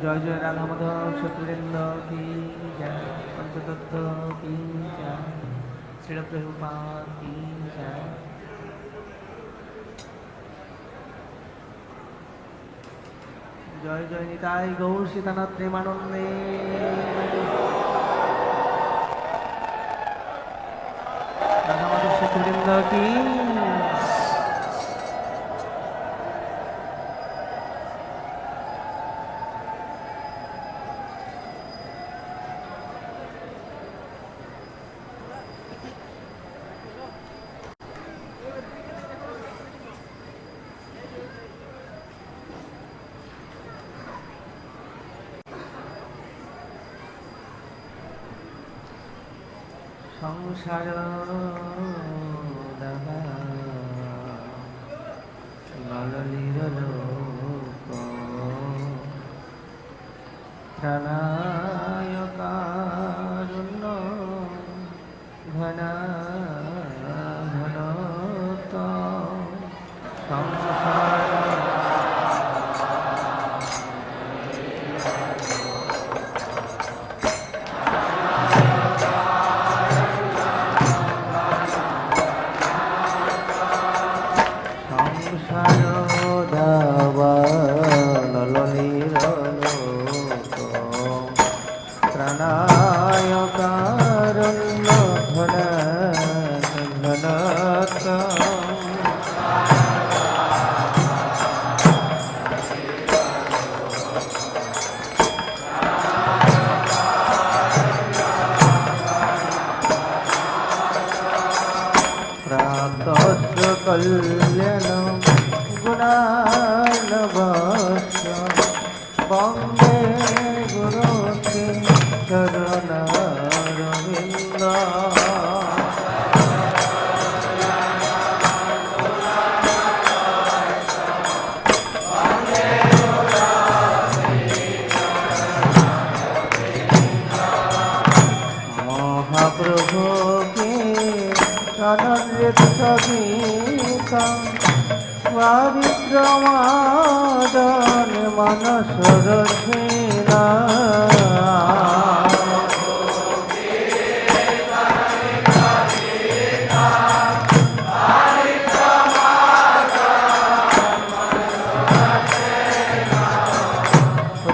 जय जय राधा माधव शत्रुवृंद की जय, पंचतत्व की जय, श्रील प्रभुपाद की जय। जय जय निताई गौर सीतानाथ प्रेमानंदे। राधा माधव शत्रुवृंद की। সংসার নলির লোক প্রাণায় কারুণ্য ঘন ঘনত সংসার कल्याण गुणानवश वंदे गुरु चरणरविंद। महाप्रभु के अनन्वित गीता स्वाविक्रमादन मनसर छीना।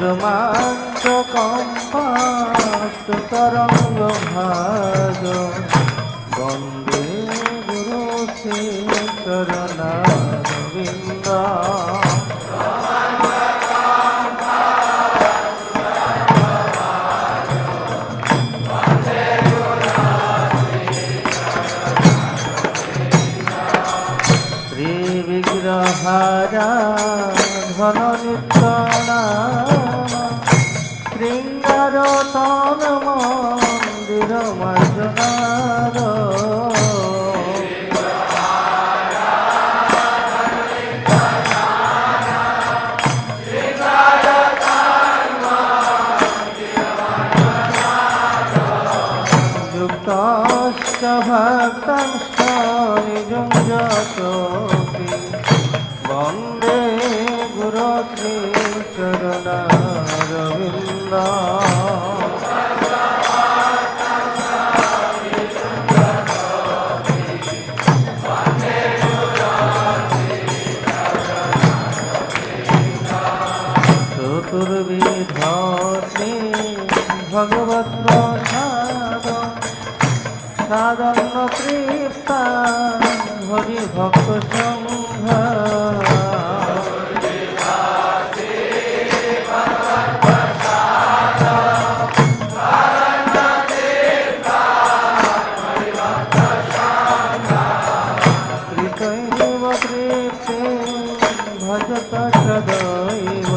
रोमांच कंपात तरंग भाग वंदे गुरु श्री चरणरविंद। श्री विग्रहारा धन नित्य श्रृंगार तन मंदिर मर्जनार। युक्तश्च भक्तश्च निजुञ्जतोऽपि वन्दे गुरो श्री चरणरविन्द। चतुर्विध श्री भगवत प्रसाद साधन तृप्ता हरि भक्त संघ। कृतैव तृप्ते भजत सदैव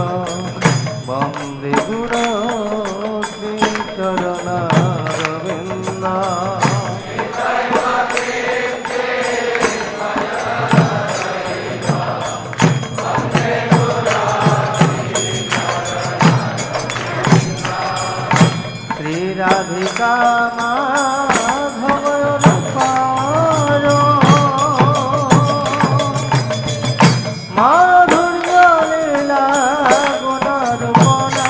वन्दे गुरो श्री चरणरविन्द। श्री राधिका माधव रूपार माधुर्य लीला गुणर बना।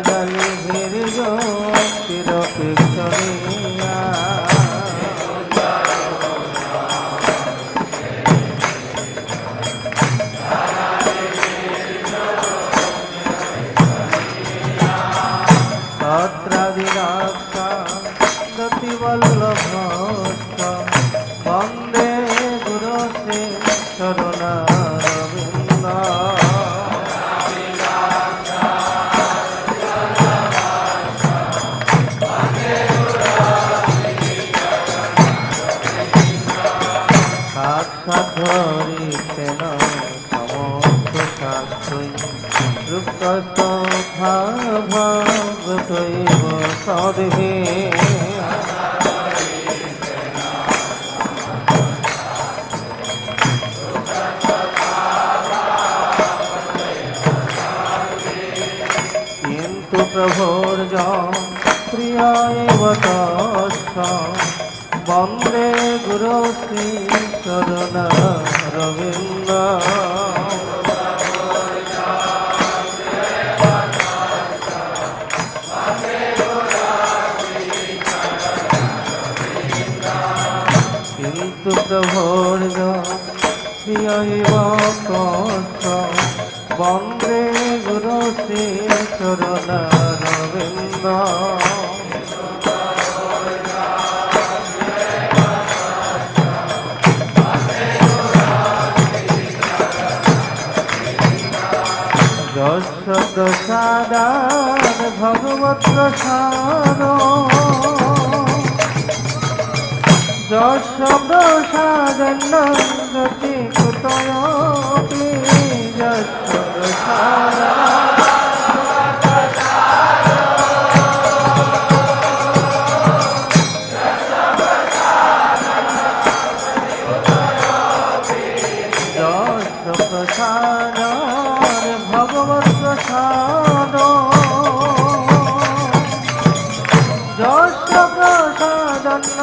জালি বীর্য চিরপেক্ষণীয়া তত্রাদিরাক্ষা গতিবল্লভস্ত বন্দে গুরুতে চরণারবিন্দ সাক্ষাৎ ধরিতেন সমস্ত শাস্ত্রই রূপস্ত ভাগবতৈব সদ্ভে কিন্তু প্রভোর্য প্রিয় এব তস্য বন্দে গুরু শ্রী চরণারবিন্দ কিন্তু প্রভোর্য প্রিয় এব তস্য বন্দে গুরু শ্রী চরণারবিন্দ যস্য প্রসাদান ভগবৎ প্রসাদ যস্য প্রসাদন্ন গতি কুতয়োপি যস্য প্রসাদান যস্য প্রসাদ ভগবৎ প্রসাদ যস্য প্রসাদন্ন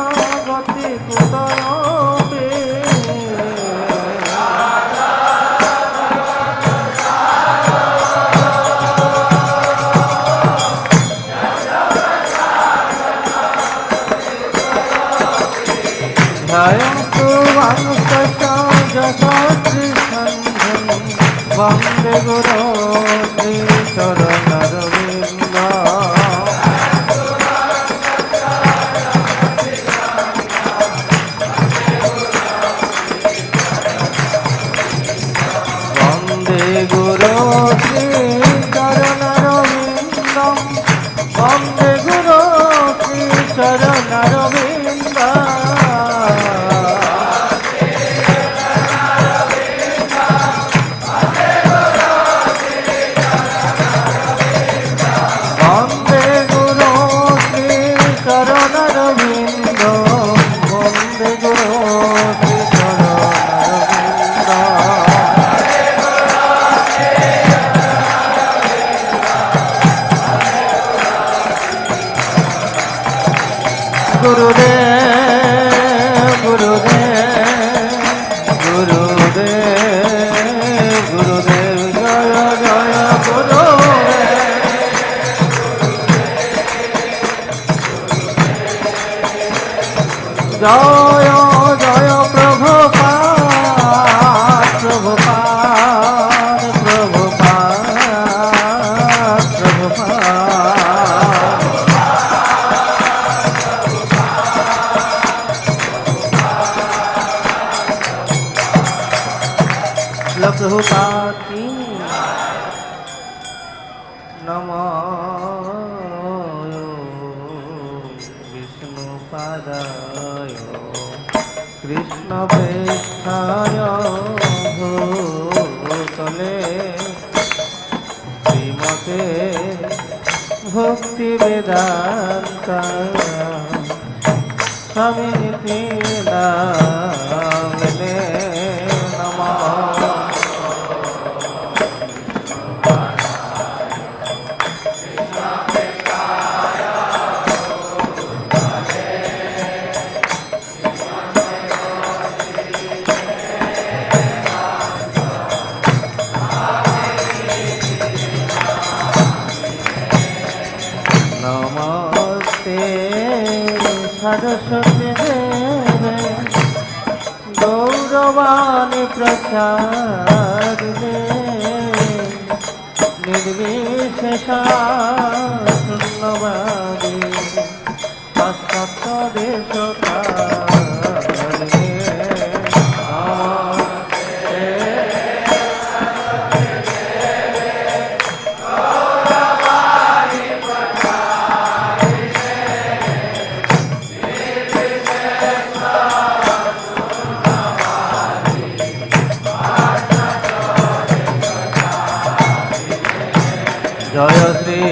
গতি কুতয়োপি ধ্যায়न्तু বাংস্তস্য যশস্বীসন্ধন বন্দে গুরু শ্রী চরণারবিন্দ বন্দে গুরু শ্রী চরণারবিন্দ বন্দে গুরু শ্রী চরণারবিন্দ বন্দে গুরু শ্রী চরণারবিন্দ বন্দে গুরু শ্রী চরণারবিন্দ গুরুদেব গুরুদেব গুরুদেব গুরুদেব জয় জয় গুরুদেব জয় জয় প্রভুপাদ প্রভুপাদ প্রভুপাদ প্রভুপাদ प्रभुपाद की नमो विष्णुपादाय कृष्णप्रेष्ठाय भूतले श्रीमते भक्तिवेदान्ता स्वामिनिति नामिने नमः। नमस्ते सरस्वती देवे गौरवाणी प्रचारिणे निर्विशेषा शून्यवादी पाश्चात्य देशकारिणे जय श्री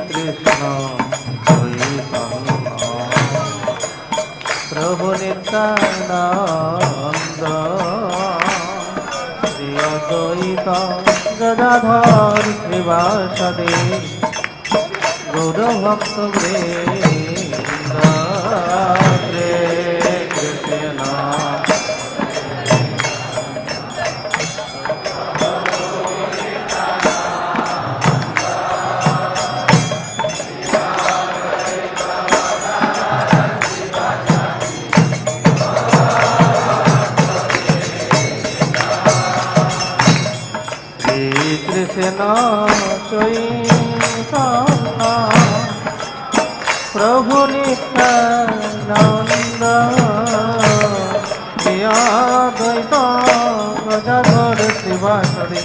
कृष्ण चैतन्य प्रभु नित्यानंद श्री अद्वैत गदाधर श्रीवासदि गौरभक्तवृंद हरे कृष्ण कृष्ण चैतन्य प्रभु नित्यानंद श्री अद्वैत गदाधर श्रीवासदि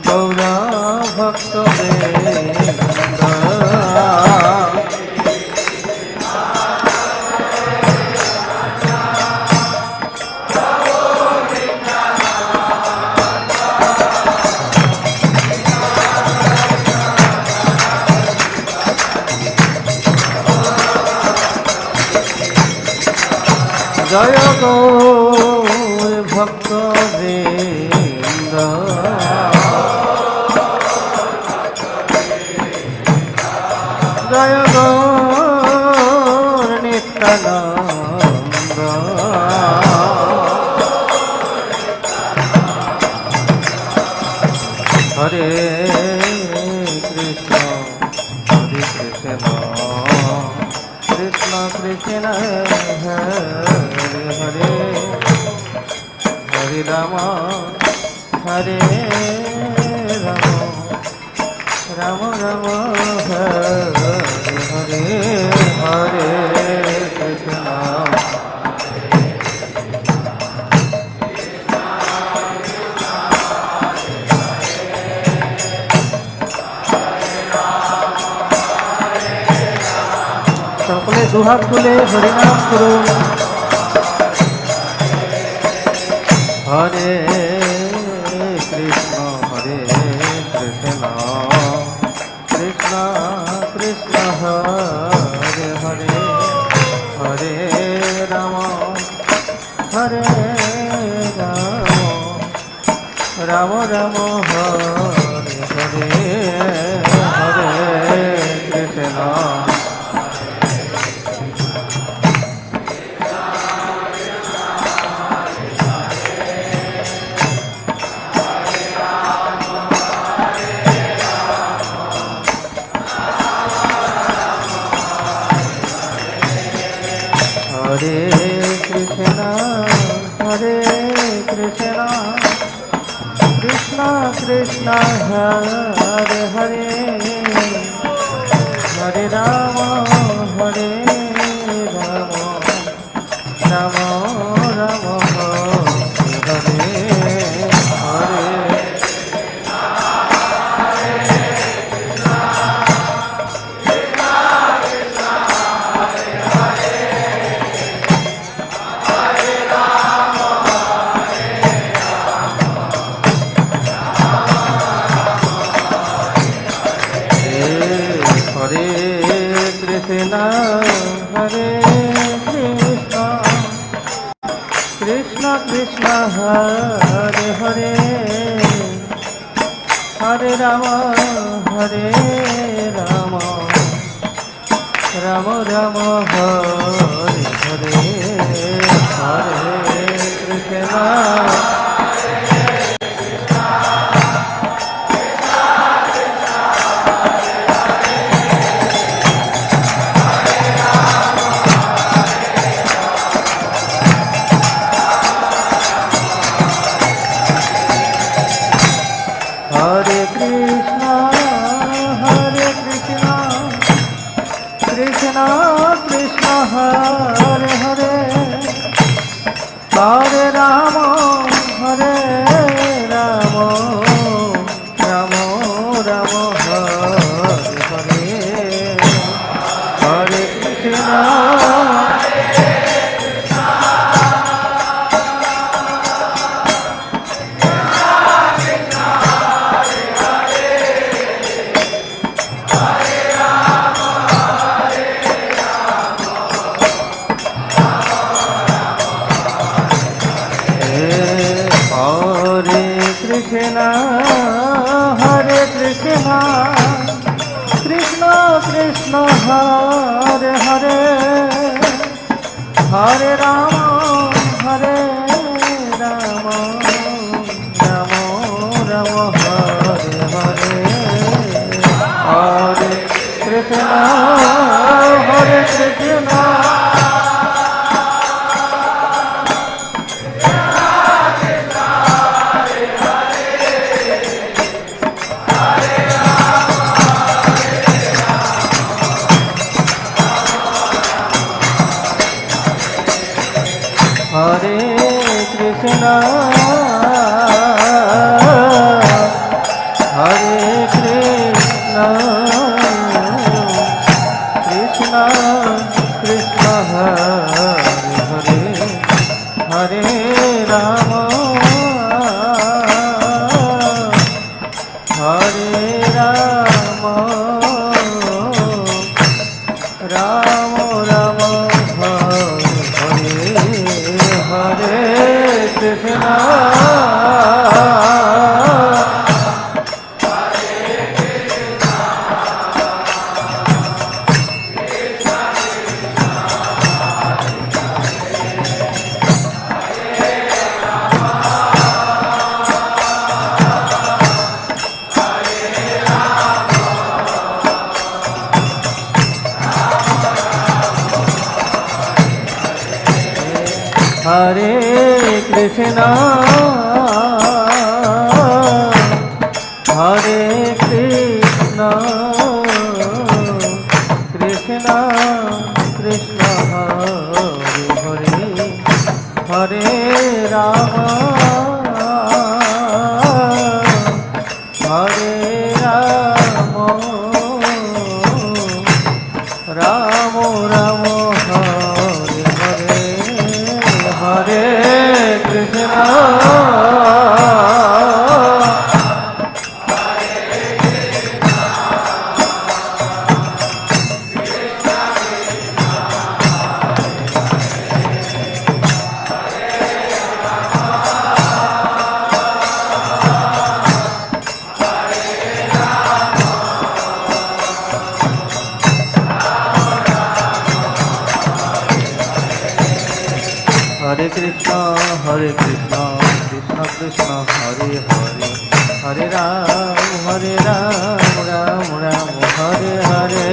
गौर भक्तवृंद जय गौर भक्तवृंद जय गौर नित्यानंद हरे कृष्ण कृष्ण कृष्ण हरे हरे हरे राम हरे राम राम राम हरे हरे हरे कृष्ण সকলে দুহাত তুলে হরিনাম করুন হরে কৃষ্ণ কৃষ্ণ কৃষ্ণ হরে হরে হরে রাম হরে রাম রাম হরে হরে হরে কৃষ্ণ हरे कृष्ण कृष्ण कृष्ण हरे हरे हरे राम राम राम राम हरे हरे कृष्ण हरे Krishna Krishna Hare Hare Hare Ram Ram Ram Hare Hare Hare Krishna Hare Hare Krishna Hare Krishna, Krishna Krishna Hare Hare, Hare Rama, Hare Rama, Rama Rama Hare Hare, Hare Krishna, Hare Krishna. Hare Krishna, Hare Krishna, Krishna Krishna Hare Hare, Hare Rama, Hare Rama, Rama Rama Hare Krishna, Hare Krishna, Hare Krishna, Krishna Krishna Hare Hare, Hare Rama, Hare Rama, Rama Rama Hare Hare, Hare Krishna, Hare Krishna, Hare Krishna, Krishna Krishna, Hare Hare, Hare Ram, Ram Ram, Hare Hare.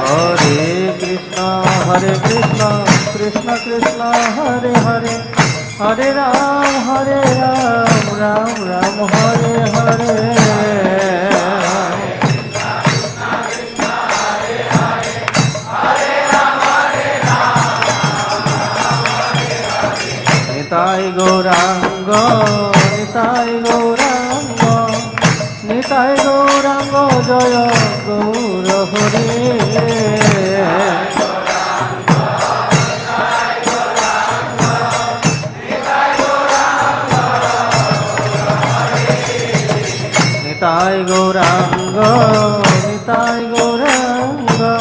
Hare Krishna, Hare Krishna, Krishna Krishna, Hare Hare, Hare Ram, Ram Ram, Hare Hare. Nitai Gauranga, Nitai Gauranga, Nitai Gauranga, Jaya Gaura Hare. Nitai Gauranga, Nitai Gauranga,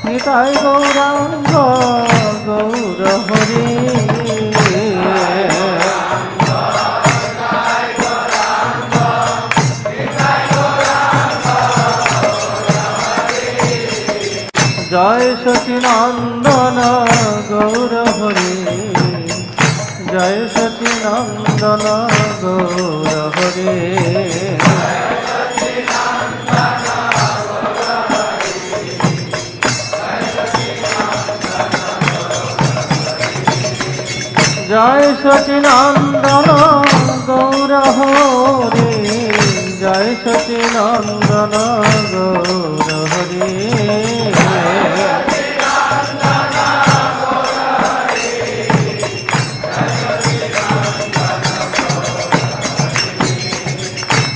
Nitai Gauranga, Gaura Hare. জয় সচিনন্দন গৌর হরি, জয় সচিনন্দন গৌর হরি, জয় সচিনন্দন গৌর হরি, জয় সচিনন্দন গৌর হরি,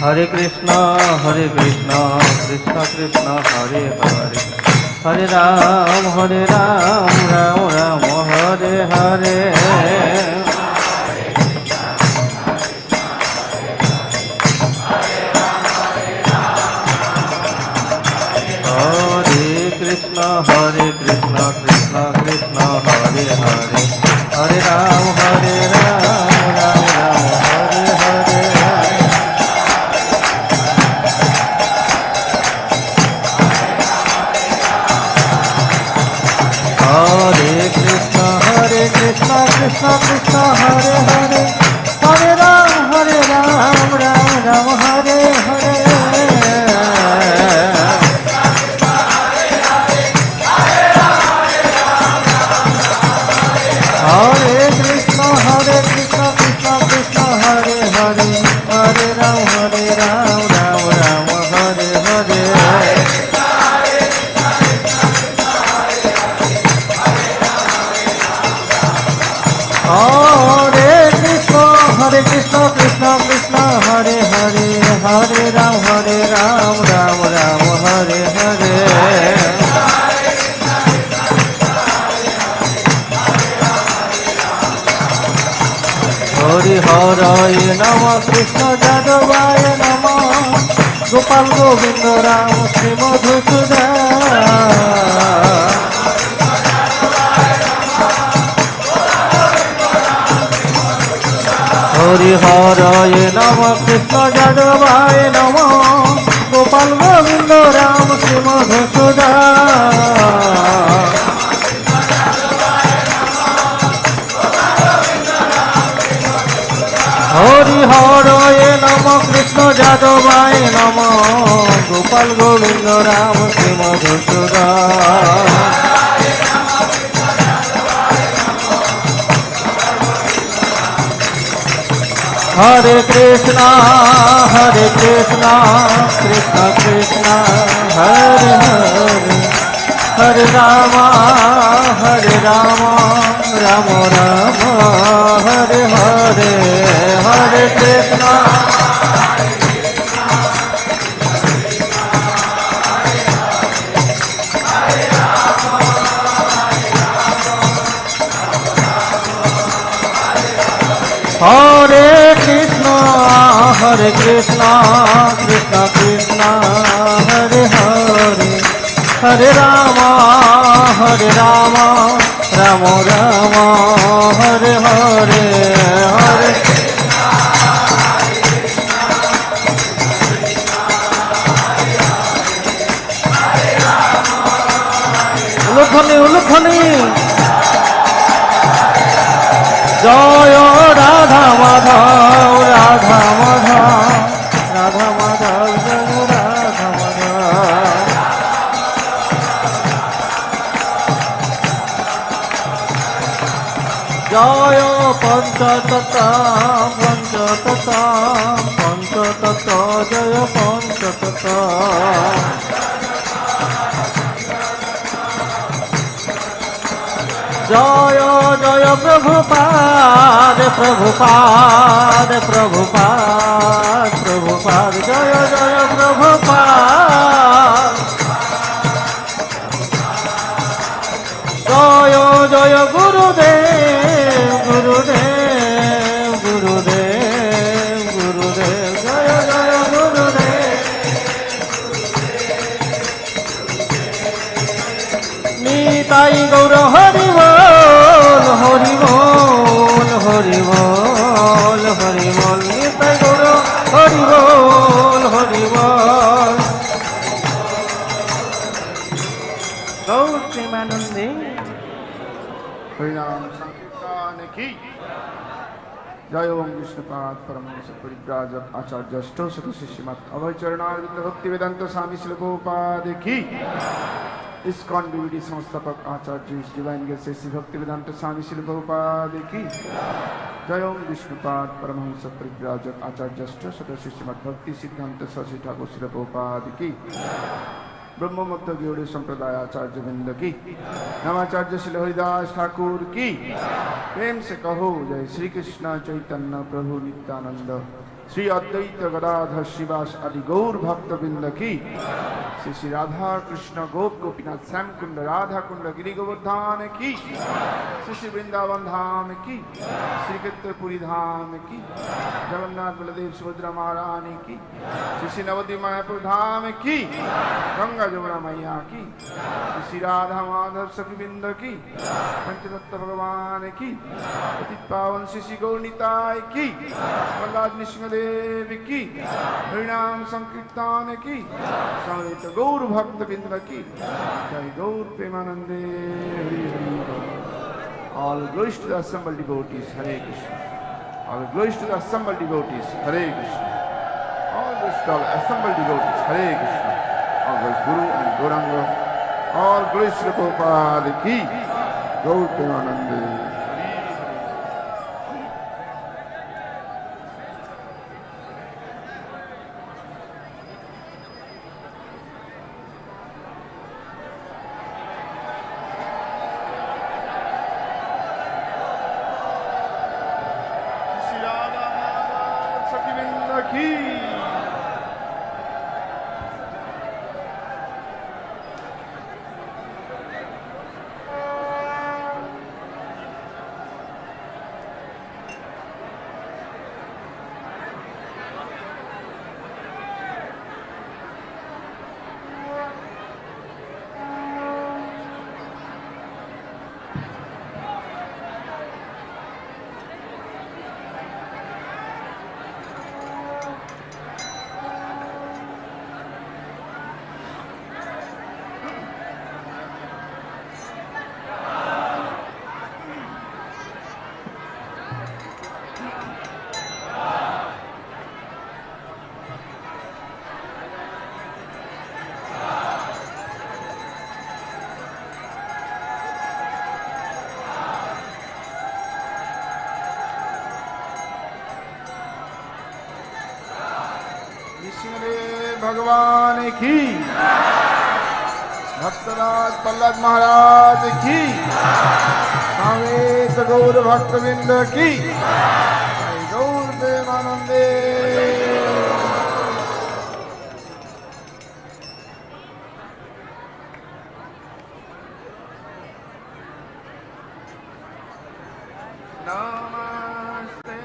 हरे कृष्णा कृष्ण कृष्ण हरे हरे हरे राम राम राम हरे हरे कृष्ण कृष्ण कृष्ण हरे हरे हरे राम राम राम हरे हरे हरे कृष्ण कृष्ण कृष्ण हरे हरे हरे राम राम राम हरे हरे हरे कृष्ण कृष्ण कृष्ण हरे हरे हरे राम राम राम हरे हरे हरे कृष्ण कृष्ण कृष्ण हरे हरे हरे राम राम राम हरे हरे हरि हराय नमः कृष्ण जादवाय नमः गोपाल गोविंद राम श्री मधुसूदन हरि हराय नमः कृष्ण जादवाय नमः गोपाल गोविंद राम श्री मधुसूदन हरि हराय नमः कृष्ण जादवाय नमः गोपाल गोविंद राम श्री मधुसूदन हरे कृष्णा कृष्ण कृष्ण हरे हरे हरे राम राम राम हरे हरे हरे कृष्णा हरे कृष्णा कृष्ण कृष्ण हरे हरे हरे राम राम राम हरे हरे हरे उलुखनी जय राधा माधव राधा माधव जय राधा माधव जय पंचतत्व जय पंचतत्व जय जय प्रभुपाद जय जय प्रभुपाद जय जय गुरुदेव जय जय गुरुदेव निताई गौर हरि बोल निताई गौर हरि बोल गौर प्रेमानंदे हरिनाम संकीर्तन की जय ओम विष्णुपाद परमहंस परिव्राजक आचार्य अष्टोशत शिष्यमत अभय चरणारविंद भक्ति वेदांत स्वामी श्री प्रभुपाद की इस्कॉन बीवीडी संस्थापक आचार्य डिवाइन गेट श्री भक्ति वेदांत स्वामी श्री प्रभुपाद की जय ओम विष्णुपाद परमहंस परिव्राजक आचार्य अष्टोशत शिष्यमत भक्ति सिद्धांत शशि ठाकुर श्री प्रभुपाद की ब्रह्म मध्य गौड़ी संप्रदाय आचार्य वृंद की नवाचार्य श्री हरिदास ठाकुर की प्रेम से कहो जय श्री कृष्ण चैतन्य प्रभु नित्यानंद श्री अद्वैत गदाधर शिवास आदि गौर भक्तवृंद की, श्री श्री राधा कृष्ण गोप गोपीनाथ श्याम कुंड राधा कुंड गिरि गोवर्धन की, श्री श्री वृंदावन धाम की, श्री क्षेत्रपुरी धाम की, जगन्नाथ बलदेव सुभद्रा महारानी की, श्री श्री नवद्वीप मायापुर धाम की, गंगा जमुना मैया की, श्री श्री राधा माधव सखी वृंद की, पंचतत्व भगवान की, पतित पावन श्री श्री गौरनिताय की, प्रहलाद नृसिंहदेव की, हरिनाम संकीर्तन की, समेत गौर भक्त वृंद की, जय गौर प्रेमानंदे हरि हरि बोल। All glories to the assembled devotees, Hare Krishna. All glories to the assembled devotees, Hare Krishna. All glories to all assembled devotees, Hare Krishna. All glories Guru and Gauranga. All glories to the Prabhupada ki, Gaur Premanande. भगवान की, भक्तराज प्रहलाद महाराज की, समेत गौर भक्तवृंद की, गौर प्रेमानंदे। नमस्ते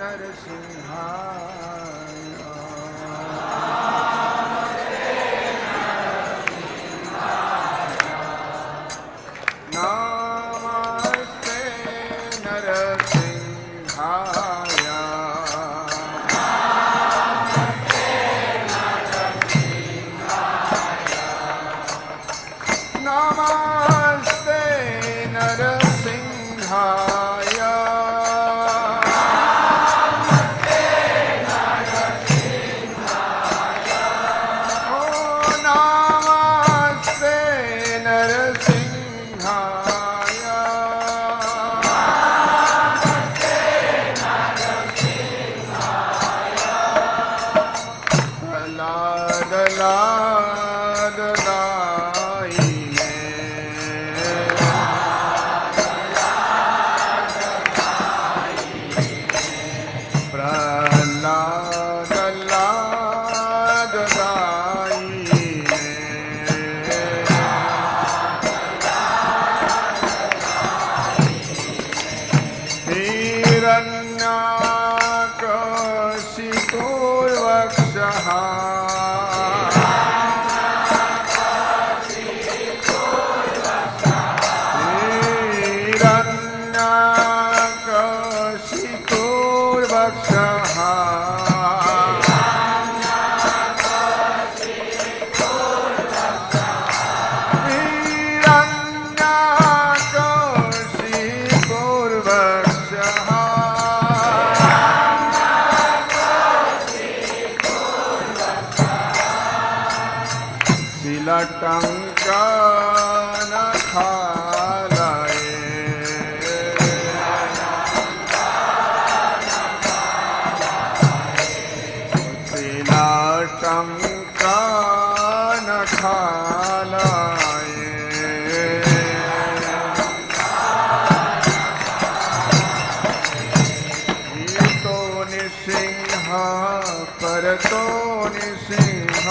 नरसिंहाय। भरतो नृसिंह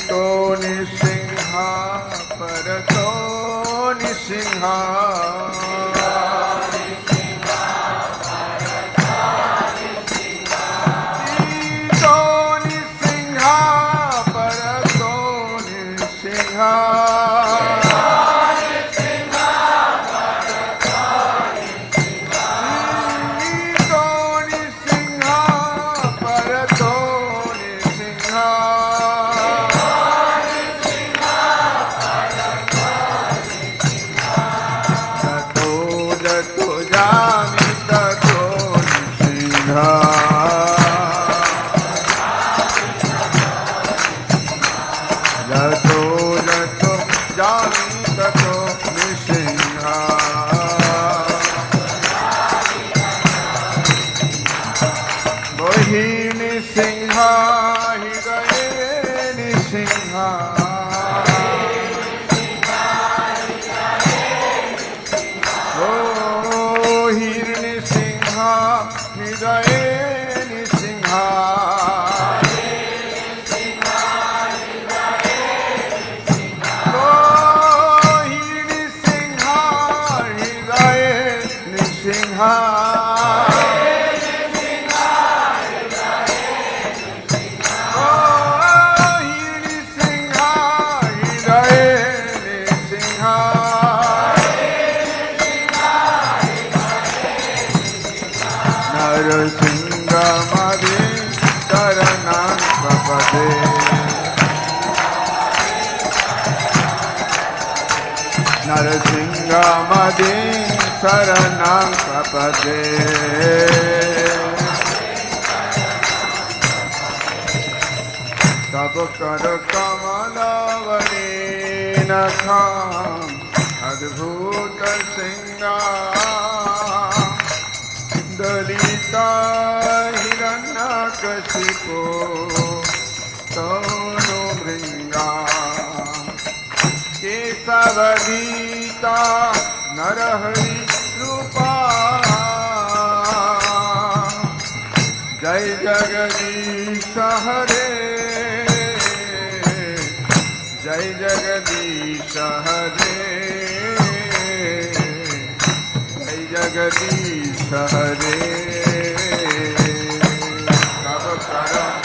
तो नृसिंह परतो नृसिंह नरसिंहमदे शरणं प्रपदे तब कर कमलवने नखां अद्भुत सिंगा दलिता हिरण्यकशिपो तनु मृंगा केशवदीता नरहरि रूपा जय जगदीश हरे जय जगदीश हरे जय जगदीश हरे कब करम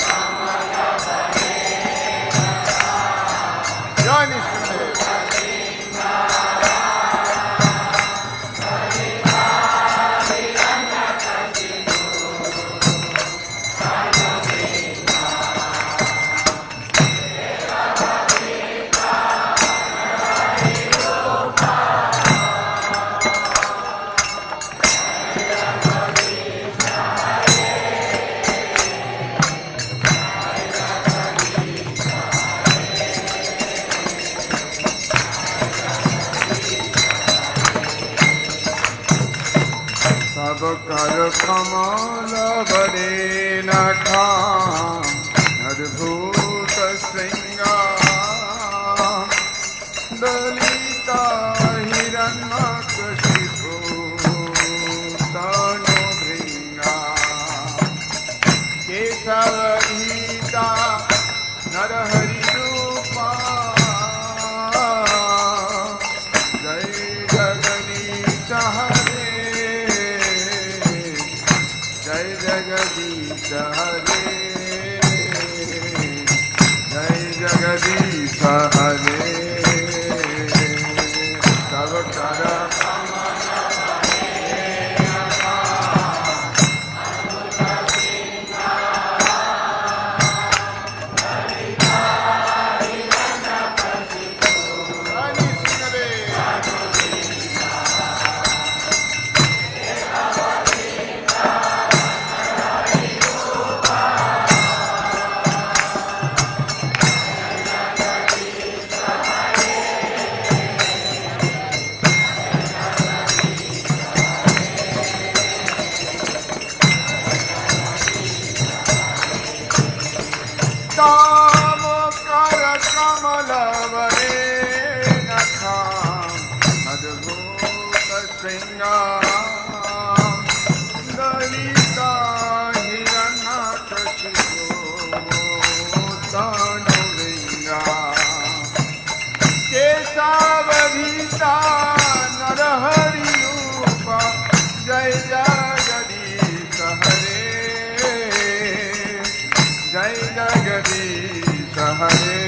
कर कमल बरे नखा अद्भुत श्रृंगार दलिता हिरण्यकशिपो तनु भृंगा केशवधीता नरहरि रूपा जय जगदीश हरे जय जगदीश हरे जय जगदीश हरे तब कर सीता नरहरि रूपा जय जगदीश हरे जय जगदीश हरे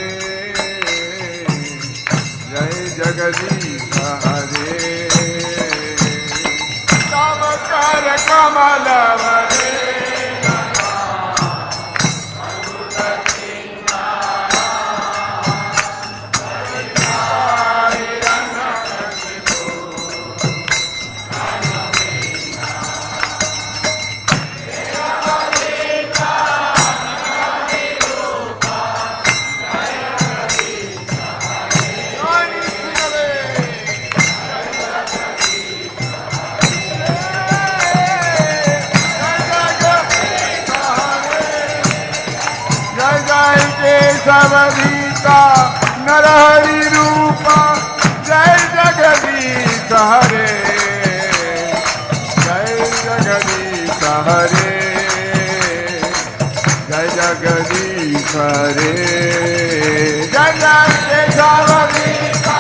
जय जगदीश हरे तव कर कमल वरे केशवदीता नरहरि रूपा जय जगदीश हरे जय जगदीश हरे जय जगदीश हरे जय जय केशवदीता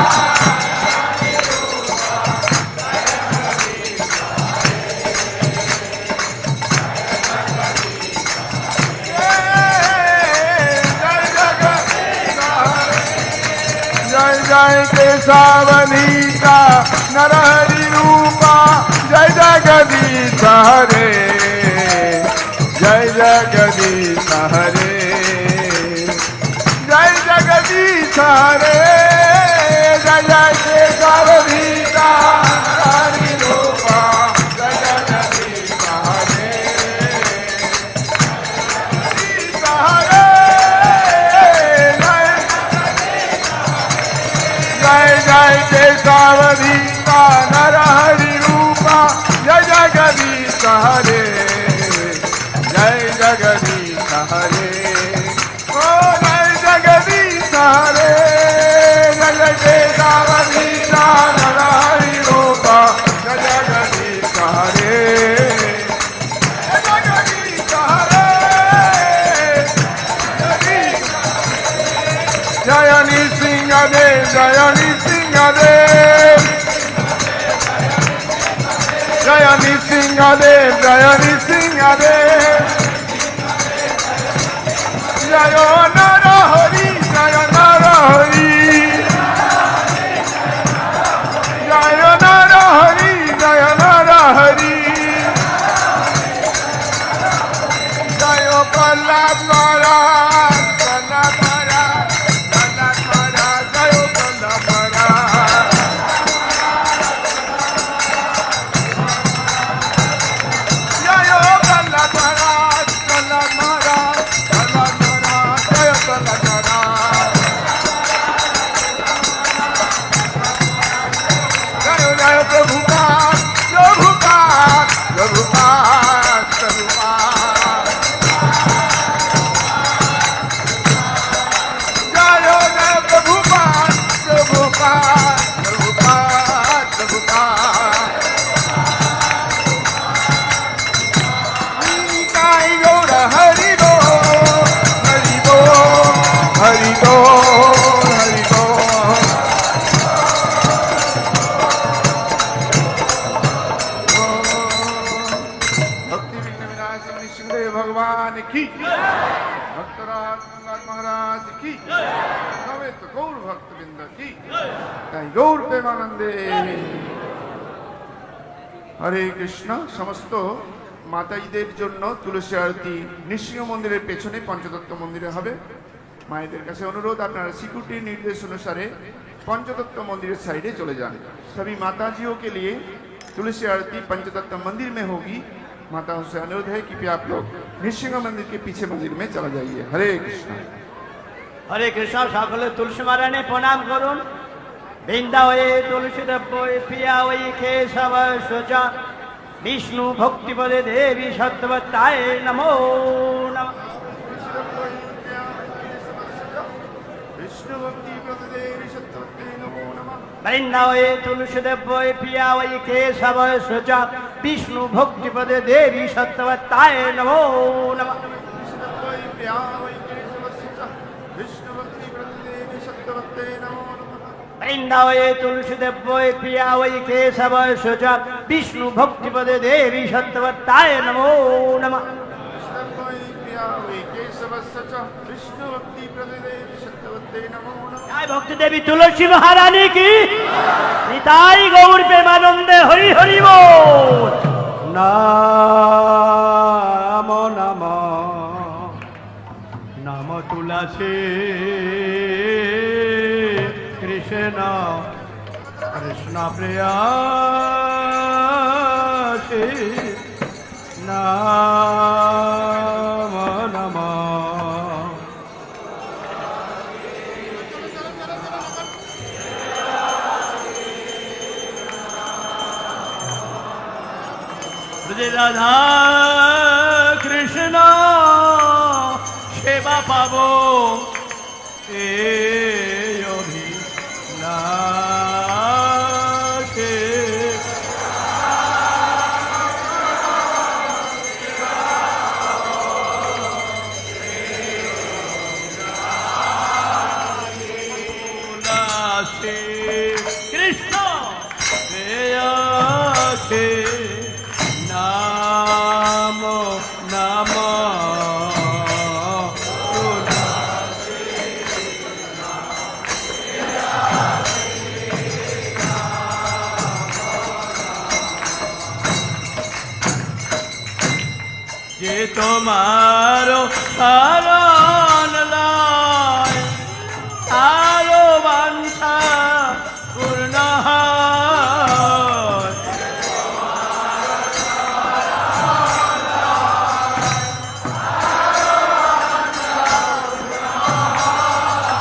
जय केशवदीता नरहरि रूपा जय जगदीश हरे जय जगदीश हरे जय जगदीश हरे जय जय केशवदीता नरहरि रूपा जय जगदीश हरे जय जय केशवदीता नरहरि रूपा जय जगदीश हरे जय जगदीश हरे ओ जय जगदीश हरे जय जय केशवदीता नरहरि रूपा जय जगदीश हरे जय जगदीश हरे जय नृसिंहदेव जय नृसिंहदेव जय नृसिंहदेव जय नृसिंहदेव जय नरहरि जय नरहरि जय नरहरि जय नरहरि जय प्रहलाद महाराज प्रहलाद महाराज प्रहलाद महाराज जय प्रहलाद महाराज जय प्रहलाद महाराज प्रहलाद महाराज प्रहलाद महाराज जय प्रहलाद महाराज जय जय प्रभुपाद प्रभुपाद प्रभुपाद प्रभुपाद जय जय प्रभुपाद प्रभुपाद प्रभुपाद प्रभुपाद निताई गौर हरि बोल हरि बोल हरि बोल हरि बोल भक्ति विघ्न विनाशक नृसिंहदेव भगवान की भक्तराज महाराज की समेत गौर भक्तवृंद की তাই গৌর প্রেমানন্দে হরে কৃষ্ণ। সমস্ত মাতাইদের জন্য তুলসী আরতি নৃসিংহ মন্দিরের পেছনে পঞ্চতত্ত্ব মন্দিরে হবে। মায়েদের কাছে অনুরোধ, আপনারা সিকিউরিটির निर्देश अनुसार पंचतत्व मंदिर साइडे चले जाएं। सभी माताजियों के लिए तुलसी आरती पंचतत्व मंदिर में होगी। माताओं से अनुरोध है कि आप लोग नृसिंह मंदिर के पीछे मंदिर में चला जाइए। हरे कृष्ण हरे कृष्ण। सकले तुलसी माराने प्रणाम करुन। बृंदा हये तुलसी देव प्रिया हये केशव सुचा विष्णु भक्तिपदे देवी सत्यवताय नमो नमः। बृंदा हये तुलसी देव प्रिया हये केशव सुचा विष्णु भक्तिपदे देवी सत्यवताय नमो नमः। বৃন্দাবয়ে তুলসীদেব্যয় প্রিয়া ওই কেশবয় চ বিষ্ণু ভক্তিপদে দেবী সত্যবত্তায় নমো নমঃ। জয় ভক্তি দেবী তুলসী মহারানী কি, নিতাই গৌর প্রেমানন্দে হরি হরি বল। নাম নাম নাম তুলসী কৃষ্ণ কৃষ্ণ প্রিয়া নাম নাম রাধা কৃষ্ণ সেবা পাবো এই অভিলাষে। কৃষ্ণ প্রেয়সে নাম নাম যে তোমার শরণ লয় আরো বাঞ্ছা পূর্ণ হয়।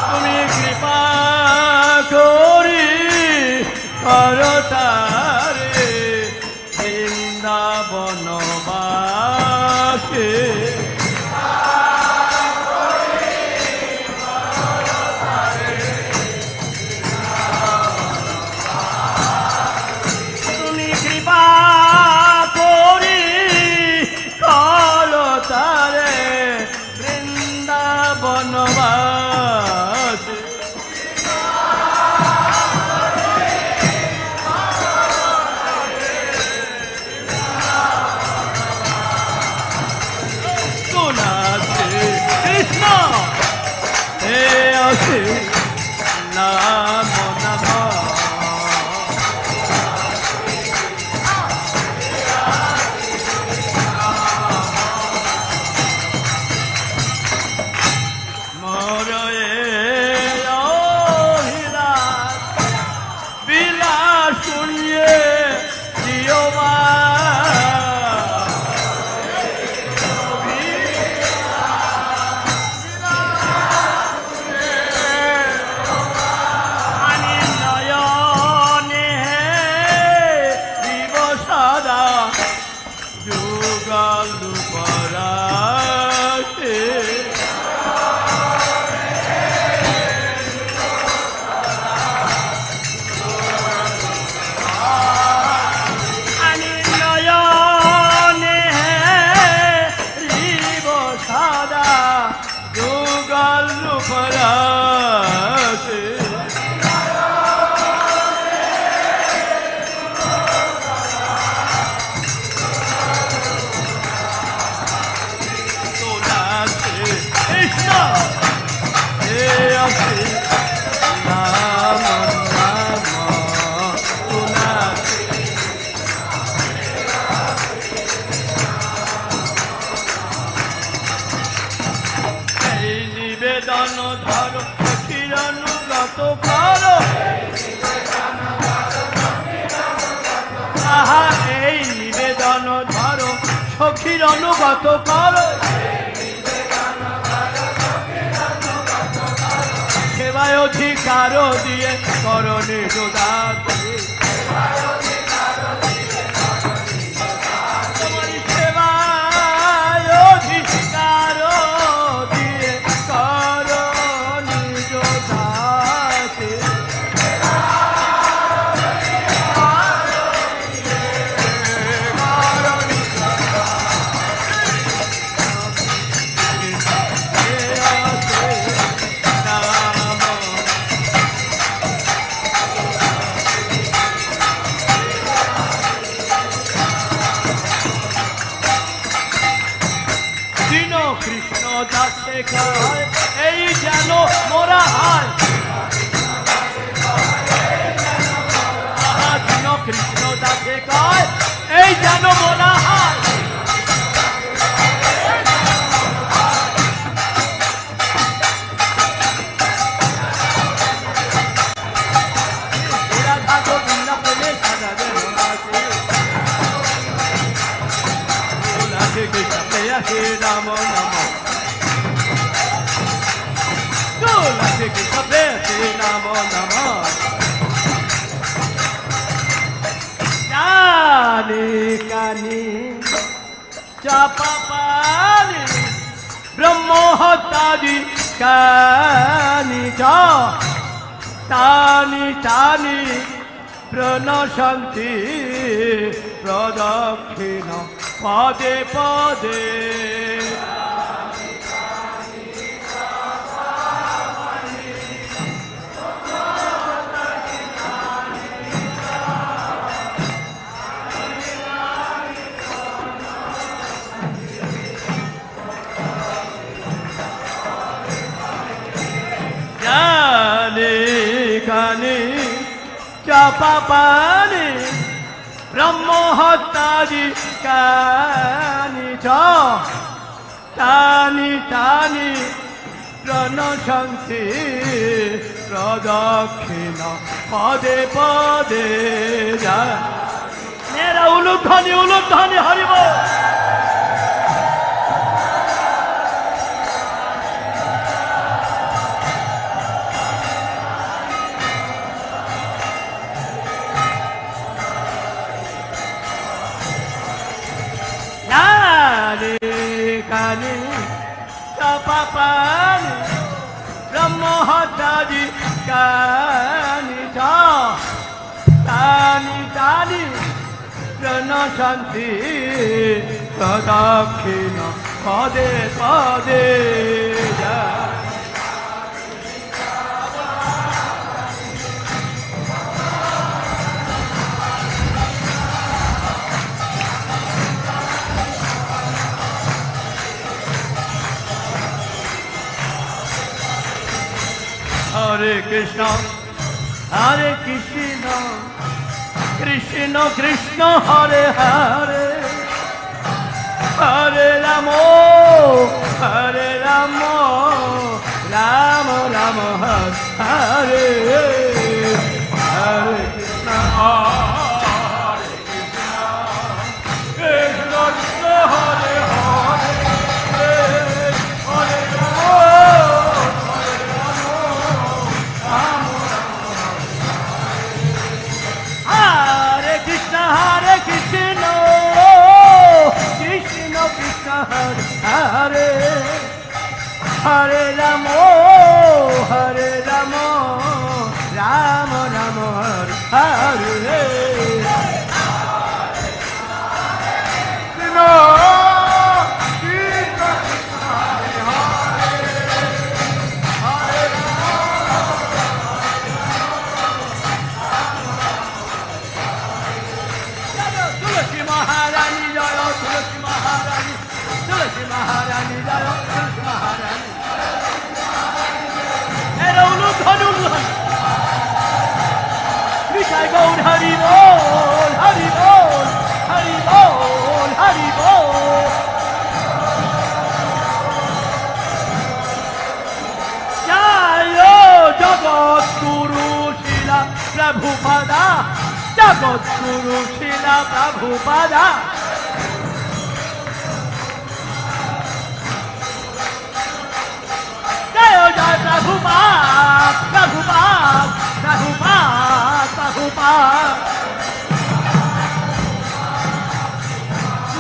তুমি কৃপা করি করতারে বৃন্দাবনবাসে। তুমি কৃপা করি করতারে বৃন্দাবনবাসে। কৃষ্ণ হে আসে নাম নাম মরয়ে বিলাস শুনিয়ে দিও মা। নিবেদন ধরো ক্ষীরানুগত করো। আহা এই নিবেদন ধরো সখীর অনুগত করো। সেবায় অধিকার দিয়ে করো নিজ দান। কয় এই যেন মোরা হয় কৃষ্ণ দাসে কয় এই যেন মোরা হয় রাধা গোবিন্দ প্রেমে সাজাবে রাধে কৃষ্ণ প্রেয়সী রাম নম রাধে কৃষ্ণ প্রেয়সী রাম নম কানে কানে চাপা পানি ব্রহ্ম হত্যাদি কানি যা টানি টানি প্রণশন্তি প্রদক্ষিণ পদে পদে কানে চাপা পানি ব্রহ্ম হত্যাদি কানি টানি টানি প্রণশন্তি প্রদক্ষিণ পদে পদে যা মেরা উলুধ্বনি হরিব কানে চাপা পানি ব্রহ্ম হত্যাদি কানি টানি টানি প্রণশন্তি প্রদক্ষিণ পদে পদে যা হরে কৃষ্ণ কৃষ্ণ কৃষ্ণ হরে হরে হরে রাম রাম রাম হরে হরে কৃষ্ণ হরে কৃষ্ণ কৃষ্ণ কৃষ্ণ হরে হরে হরে কৃষ্ণ কৃষ্ণ হরে হরে রাম রাম রাম হরে তুলসী মহারানী জয় তুলসী মহারানী তুলসী মহারানী জয় তুলসী মহারানী এর অনুধ্বনি বিষয় গৌর হরি বল হরি বল হরি বল হরি বল জয় জগৎগুরু শিলা প্রভুপাদা জগৎগুরু শিলা প্রভুপাদা জয় জয় প্রভুপাদ প্রভুপাদ প্রভুপাদ প্রভুপাদ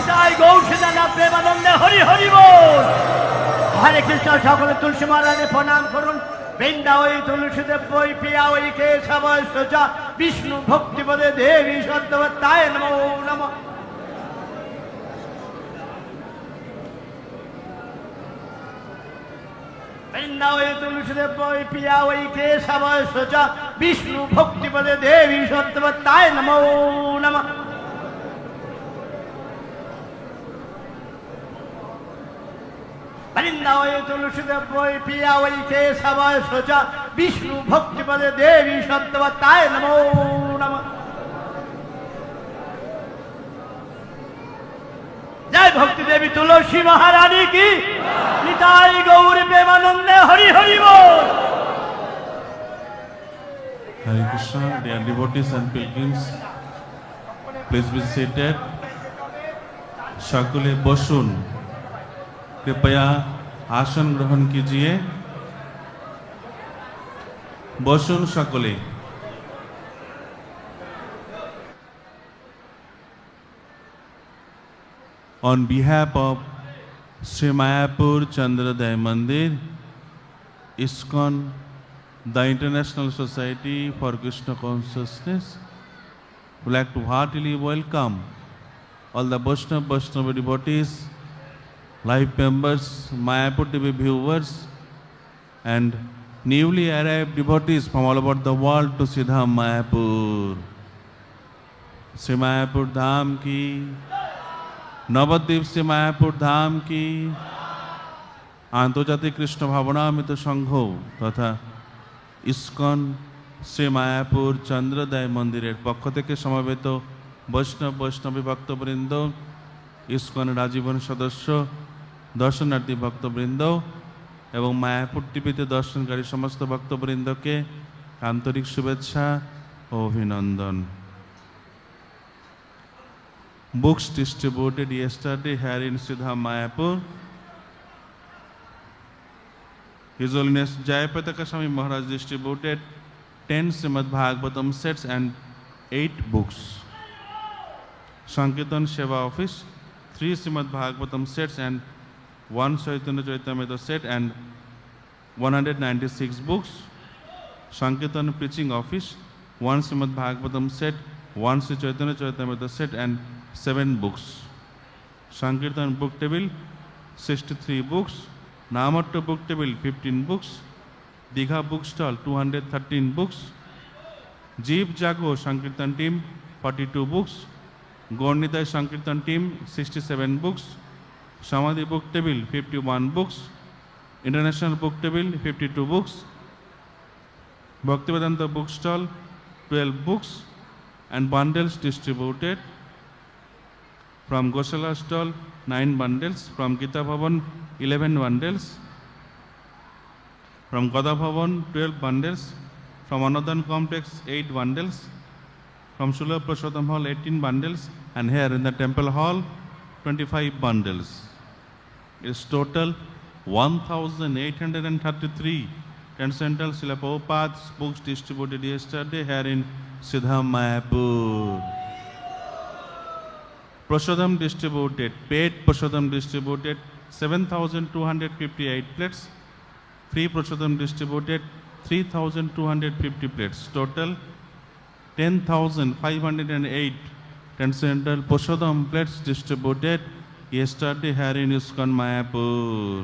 জয় গৌর সীতানা প্রেমানন্দে হরি হরি বল হরে কৃষ্ণ সকলে তুলসী মহারাজে প্রণাম করুন বৃন্দা ওই তুলসীদেব ওই প্রিয়া ওই কেশব সোচা বিষ্ণু ভক্তিপদে দেবী সত্যবত্তায় নমো নমঃ বৃন্দা ওই তুলসীদেব ওই প্রিয়া ওই কেশব সোচা বিষ্ণু ভক্তিপদে দেবী সত্যবত্তায় নমো নমঃ বৃন্দাবনে তুলসীদেব প্রিয়া ওই কেশব সোচা বিষ্ণু ভক্তিপদে দেবী সত্যবতায় নমো নমঃ। জয় ভক্তি দেবী তুলসী মহারানী কি, নিতাই গৌর প্রেমানন্দে হরি হরি বল। Hare Krishna, dear devotees and pilgrims, please be seated. সকলে বসুন, कृपया आसन ग्रहण कीजिए। বসুন সকলে। On behalf of Sri Mayapur Chandrodaya Mandir, ISKCON, the International Society for Krishna Consciousness, would like to heartily welcome all the Vaishnava devotees, live members, Mayapur TV viewers, and newly arrived devotees from all over the world to Siddham Mayapur. Sri Mayapur Dham ki, Nabadwip Shri Mayapur ধাম কি, আন্তর্জাতিক কৃষ্ণ ভাবনামৃত সংঘ তথা ISKCON Shri Mayapur চন্দ্রোদয় মন্দিরের পক্ষ থেকে সমবেত বৈষ্ণবী ভক্তবৃন্দ, ইস্কনের আজীবন সদস্য, দর্শনার্থী ভক্তবৃন্দ এবং মায়াপুর টিভিতে দর্শনকারী সমস্ত ভক্তবৃন্দকে আন্তরিক শুভেচ্ছা ও অভিনন্দন। Books distributed yesterday here in Siddham Mayapur. His Holiness Jayapataka Swami Maharaj distributed 10 Srimad Bhagavatam sets and 8 books. Sankirtan Seva Office 3 Srimad Bhagavatam sets and 1 Chaitanya Charitamrita set and 196 books. Sankirtan Preaching Office 1 Srimad Bhagavatam set, 1 Sri Chaitanya Charitamrita set and 7 books. Sankirtan book table 63 books, Namatta book table 15 books, Digha bookstall 213 books, Jeev Jago Sankirtan team 42 books, Gornitai Sankirtan team 67 books, Samadhi book table 51 books, International book table 52 books, Bhaktivedanta bookstall 12 books, and bundles distributed. From Gosala stall 9 bundles, from Gita Bhavan 11 bundles, from Gada Bhavan 12 bundles, from Anadan complex 8 bundles, from Shula Prashodam hall 18 bundles, and here in the temple hall 25 bundles. It's total 1833 transcendental Srila Prabhupada's books distributed yesterday here in Siddham Mayapur. Prashodam distributed, paid Prashodam distributed 7,258 plates, free Prashodam distributed 3,250 plates, total 10,508 transcendental Prashodam plates distributed yesterday here in ISKCON Mayapur.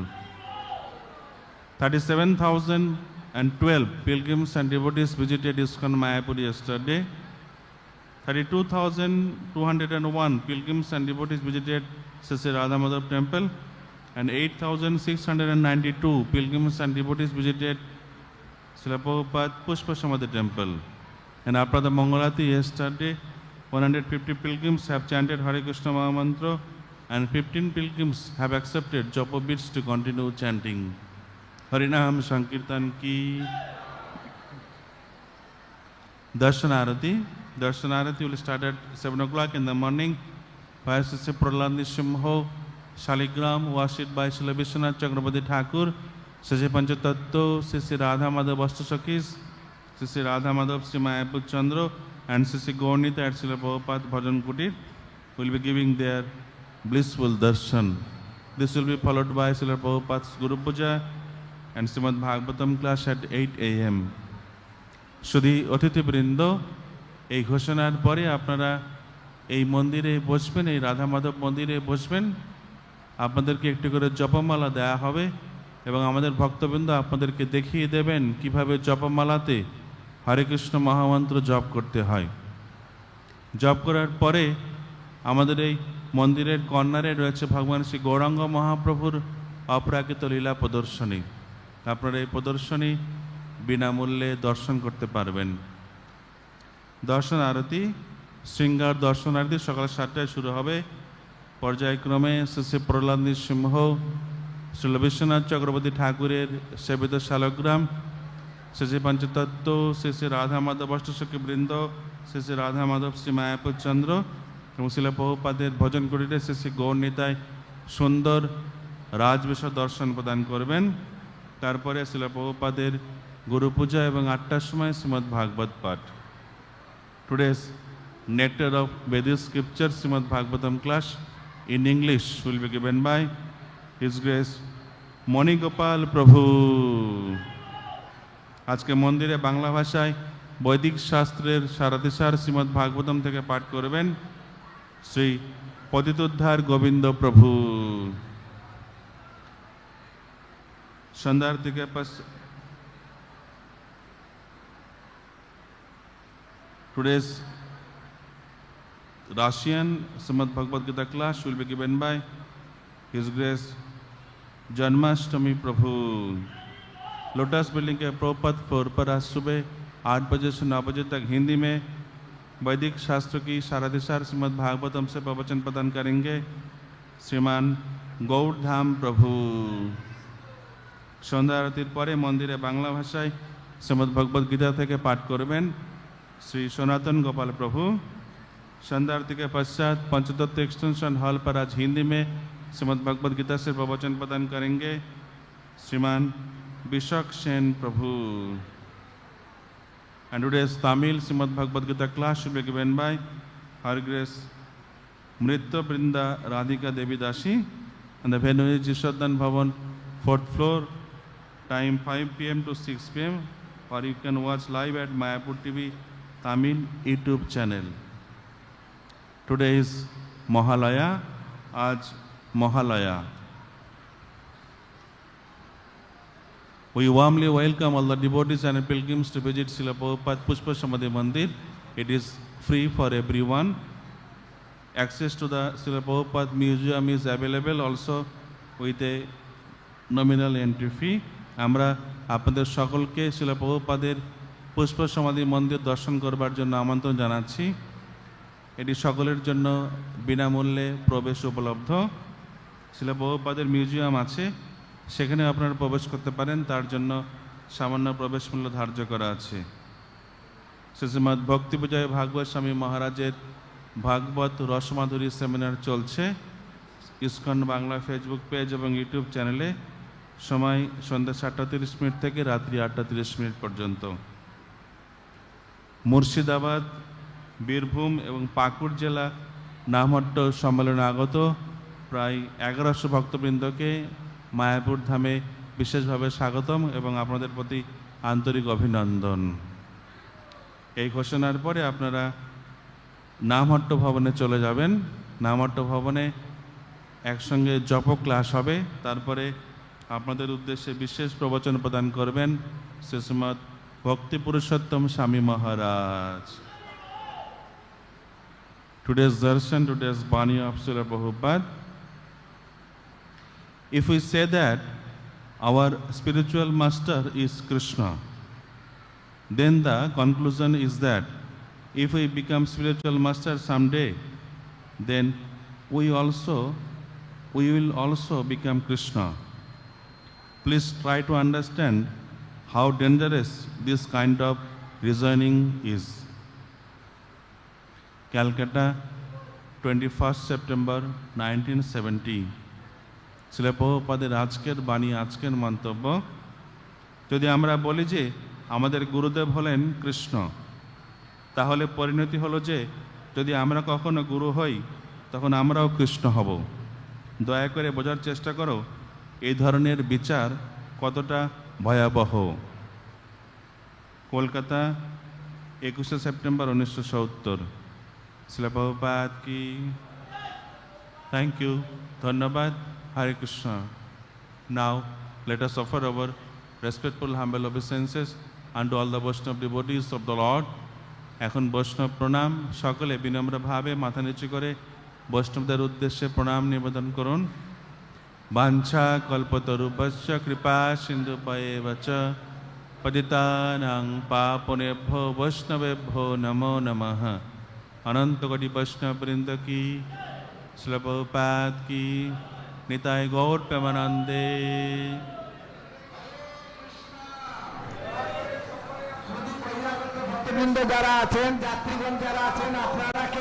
37,012 pilgrims and devotees visited ISKCON Mayapur yesterday. 32,201 pilgrims and devotees visited Sri Radha Madhav temple, and 8,692 pilgrims and devotees visited Srila Prabhupada Pushpa Samadhi temple. And after the Mangalati yesterday, 150 pilgrims have chanted Hare Krishna Mahamantra, and 15 pilgrims have accepted Japa beads to continue chanting. Harinam Sankirtan ki. Darshanarati. Darshanarati will start at 7 o'clock in the morning by Sri Prahlad Nishimho, Shaligram, worshipped by Srila Vishwanath Chakrabarti Thakur, Sri Panchatattva, Sri Radha Madhav Vastushakis, Sri Radha Madhav Sri Mayapur Chandra, and Sri Gaurnita at Srila Prabhupada Bhajan Kutir will be giving their blissful darshan. This will be followed by Srila Prabhupada's Guru Puja and Srimad Bhagavatam class at 8 a.m. Shudhi Othithi Brindo, এই ঘোষণার পরে আপনারা এই মন্দিরে বসবেন, এই রাধা মাধব মন্দিরে বসবেন। আপনাদেরকে একটি করে জপমালা দেয়া হবে এবং আমাদের ভক্তবৃন্দ আপনাদেরকে দেখিয়ে দেবেন কিভাবে জপমালাতে হরে কৃষ্ণ মহামন্ত্র জপ করতে হয়। জপ করার পরে আমাদের এই মন্দিরের কর্নারে রয়েছে ভগবান শ্রী গৌরাঙ্গ মহাপ্রভুর অপ্রাকৃত লীলা প্রদর্শনী। আপনারা এই প্রদর্শনী বিনামূল্যে দর্শন করতে পারবেন। দর্শন আরতি, শৃঙ্গার দর্শন আরতি সকাল 7টায় শুরু হবে। পর্যায়ক্রমে শ্রী শ্রী প্রহ্লাদ নৃসিংহ, শ্রী বিশ্বনাথ চক্রবর্তী ঠাকুরের সেবিত শালগ্রাম, শ্রী শ্রী পঞ্চতত্ত্ব, শ্রী শ্রী রাধা মাধব অষ্টসখী বৃন্দ, শ্রী শ্রী রাধা মাধব শ্রী মায়াপুর চন্দ্র এবং শিল প্রভুপাদের ভজন কুটিরে শ্রী শ্রী গৌর নিতাই সুন্দর রাজবেশ দর্শন প্রদান করবেন। তারপরে শিল প্রভুপাদের গুরু পূজা এবং 8টার সময় শ্রীমদ্ ভাগবত পাঠ। Today's nectar of Vedic scripture Srimad Bhagavatam class in English will be given by His Grace Mani Gopal Prabhu. আজকে মন্দিরে বাংলা ভাষায় বৈদিক শাস্ত্রের সারাদিশার শ্রীমদ্ ভাগবতম থেকে পাঠ করবেন শ্রী পতিতোদ্ধার গোবিন্দ প্রভু। সন্ধ্যার দিকে Today's Russian Srimad Bhagavad Gita class will be given by His Grace Janmashtami Prabhu. Lotus building के प्रोपद फ्लोर पर आज सुबह 8 बजे से 9 बजे तक हिंदी में वैदिक शास्त्र की साराधिसार श्रीमद् भागवतम से प्रवचन प्रदान करेंगे श्रीमान गौरधाम प्रभु। सन्ध्या आरतिर परे मंदिरे बांगला भाषाय श्रीमद् भगवद गीता থেকে पाठ करबेन श्री सनातन गोपाल प्रभु। सन्ध्या आरती के पश्चात पंचतत्व एक्सटेंशन हॉल पर आज हिंदी में श्रीमद् भगवद गीता से प्रवचन प्रदान करेंगे श्रीमान Bishak Sen Prabhu. And today's Tamil Srimad Bhagavad Gita class should be given by Her Grace Mritya Brinda Radhika Devi Dashi, and the venue is Jishadan Bhavan, 4th floor, time 5 p.m. to 6 p.m. or you can watch live at Mayapur TV Tamil YouTube channel. Today is Mahalaya, Aaj Mahalaya. We warmly welcome all the devotees and pilgrims to visit Srila Prabhupada Pushpa Samadhi Mandir. It is free for everyone. Access to the Srila Prabhupada Museum is available also with a nominal entry fee. আমরা আপনাদের সকলকে শ্রীল প্রভুপাদের পুষ্প সমাধি মন্দির দর্শন করবার জন্য আমন্ত্রণ জানাচ্ছি। এটি সকলের জন্য বিনামূল্যে প্রবেশ উপলব্ধ। শ্রীল প্রভুপাদের মিউজিয়াম আছে, সেখানে আপনারা প্রবেশ করতে পারেন, তার জন্য সামান্য প্রবেশ মূল্য ধার্য করা আছে। শ্রীমৎ ভক্তি বিজয় ভাগবত স্বামী মহারাজের ভাগবত রসমাধুরী সেমিনার চলছে ইসকন বাংলা ফেসবুক পেজ এবং ইউটিউব চ্যানেলে। সময় সন্ধ্যা 7:30 থেকে রাত্রি 8:30 পর্যন্ত। মুর্শিদাবাদ, বীরভূম এবং পাকুড় জেলা নামহট্ট সম্মেলনে আগত প্রায় 1100 ভক্তবৃন্দকে মায়াপুর ধামে বিশেষভাবে স্বাগতম এবং আপনাদের প্রতি আন্তরিক অভিনন্দন। এই ঘোষণার পরে আপনারা নামহট্ট ভবনে চলে যাবেন। নামহট্ট ভবনে একসঙ্গে জপ ক্লাস হবে, তারপরে আপনাদের উদ্দেশ্যে বিশেষ প্রবচন প্রদান করবেন শ্রীমৎ ভক্তি পুরুষোত্তম স্বামী মহারাজ। Today's darshan, today's Bani of Srila Prabhupada. If we say that our spiritual master is Krishna, then the conclusion is that if we become spiritual master someday, then we will also become Krishna. Please try to understand how dangerous this kind of reasoning is. Calcutta, 21st September 1970. Srila প্রভুপাদের আজকের বাণী, আজকের মন্তব্য। যদি আমরা বলি যে আমাদের গুরুদেব হলেন কৃষ্ণ, তাহলে পরিণতি হলো যে যদি আমরা কখনো গুরু হই তখন আমরাও কৃষ্ণ হব। দয়া করে বোঝার চেষ্টা করো এই ধরনের বিচার কতটা ভয়াবহ। কলকাতা, 21শে সেপ্টেম্বর 1970। শ্রীল প্রভুপাদ কি থ্যাংক ইউ, ধন্যবাদ। Hare Krishna. Now let us offer our respectful humble obeisances unto all the Vaishnava devotees of the Lord. এখন বৈষ্ণব প্রণাম। সকলে বিনম্রভাবে মাথা নিচু করে বৈষ্ণবদের উদ্দেশ্যে প্রণাম নিবেদন করুন। वाञ्छा कल्पतरुभ्यश्च कृपा सिन्धुभ्येव च पतितानां पावनेभ्यो वैष्णवेभ्यो नमो नमः। अनंत कोटि वैष्णव वृंद की, श्रील प्रभुपाद की, निताय गौर प्रेमानंदे। ভক্তবৃন্দ যারা আছেন, যাত্রীগণ যারা আছেন, আপনারা